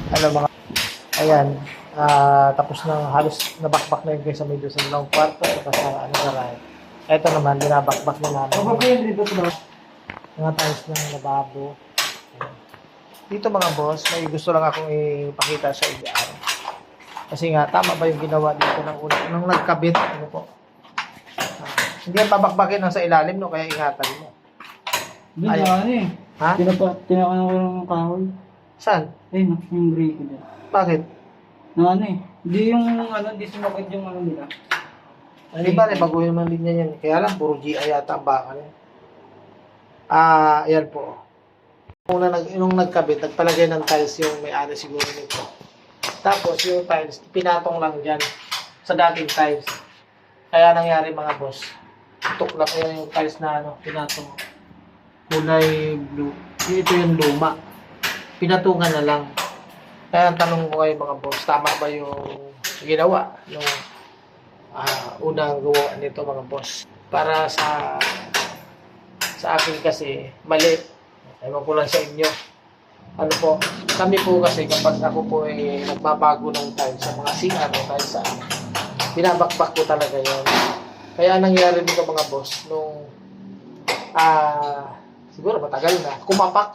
Ano mga, ayan, tapos na halos nabakbak na yun kayo sa medyo sa dalawang kwarto, saka sa ano sa right. Ito naman, binabakbak na namin. Baba yun dito ba? Mga tiles ng lababo. Ayan. Dito mga boss, may gusto lang akong ipakita sa inyo. Kasi nga, tama ba yung ginawa dito ng una? Nung nagkabit, ano po? Hindi yan babakbakin ng sa ilalim, no? Kaya ingatan mo. Doon Ay. na ano eh. Ha? Tinakanan ko lang ng kahoy. Saan? Ayun, yung gray ko dyan. Bakit? Na ano eh. Hindi yung ano, hindi sumakit yung ano nila. Hindi ba, baguhin naman linya yan. Kaya lang, puro GI yata ang baka niya. Ayan po. Nung nagkabit, nagpalagay ng tiles yung may-ari siguro nito. Tapos yung tiles, pinatong lang dyan sa dating tiles. Kaya nangyari mga boss, tuklap yan yung tiles na ano, pinatong. Kulay blue. Ito yung luma. Pinatungan na lang. Kaya ang tanong ko kayo mga boss, tama ba yung ginawa nung unang gawa nito mga boss? Para sa akin kasi, mali. Ewan ko lang sa inyo. Ano po, kami po kasi kapag ako po ay nagbabago ng tiles sa mga CR o tiles sa binabakbak ko talaga yun. Kaya nangyari dito mga boss, nung siguro matagal na, kumapak.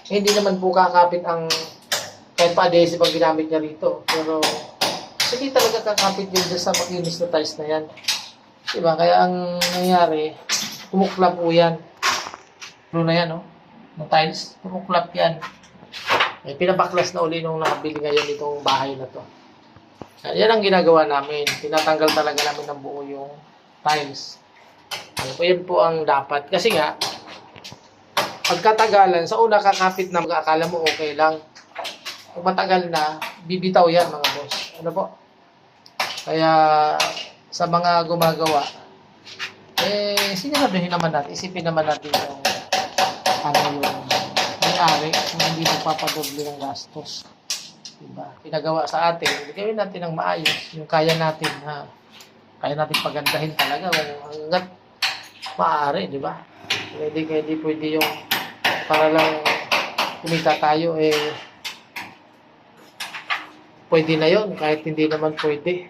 Hindi naman po kakapit ang kahit pa adhesive ang ginamit niya rito. Pero hindi talaga kakapit yun dyan sa makinis na tiles na yan. Diba? Kaya ang nangyari, kumuklap po yan. Ano na yan, no? Ng tiles, kumuklap yan. Eh, pinabaklas na uli nung nakabili ngayon itong bahay na to. Yan ang ginagawa namin. Tinatanggal talaga namin ng buo yung tiles. Ano po, yun po ang dapat. Kasi nga, pagkatagalan, sa una kakapit na akala mo okay lang. Kung matagal na, bibitaw yan mga boss. Ano po? Kaya, sa mga gumagawa, sinaraduhin naman natin, isipin naman natin yung yung may-ari, kung hindi magpapadoble ng gastos. Diba? Pinagawa sa atin, gawin natin ng maayos, yung kaya natin, kaya natin pagandahin talaga kung hanggat maaari, di ba? Hindi pwede yung para lang kumita tayo, pwede na yon kahit hindi naman pwede.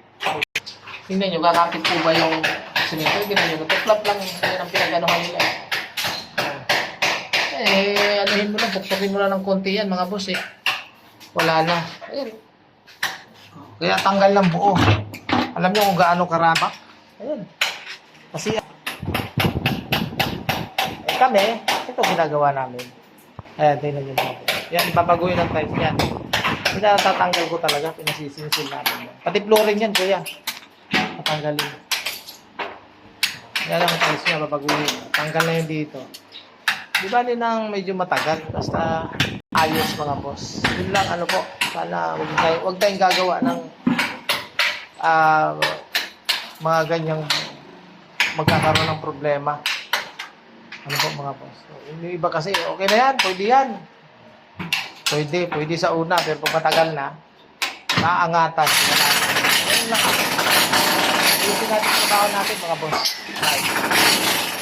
Tingnan nyo, kakapit po ba yung simento? Tingnan nyo, natuklap lang, yan ang pinag-anuhan nila. Anuhin mo lang, pukpukin mo lang ng konti yan mga boss wala na. Ayun. Kaya tanggal ng buo. Alam nyo kung gaano karabak? Ayun. Kasi kami, ito ginagawa namin. Ayan, tingnan nyo mga boss. Yan, ipapaguhin ng tiles yan. Pinatatanggal ko talaga, pinasisinsin namin. Pati flooring yan, kuya. Patanggalin. Yan ang tiles niya, papaguhin. Tanggal na yun dito. Di ba din ang medyo matagal, basta ayos mga boss. Yun lang ano po, sana wag tayong gagawa ng mga ganyang magkakaroon ng problema. Ano po mga boss. Yung iba kasi, okay na yan, pwede yan. Pwede sa una, pero pag matagal na, naangatan. Ayun lang. Ayusin natin ang trabaho natin mga boss. Bye.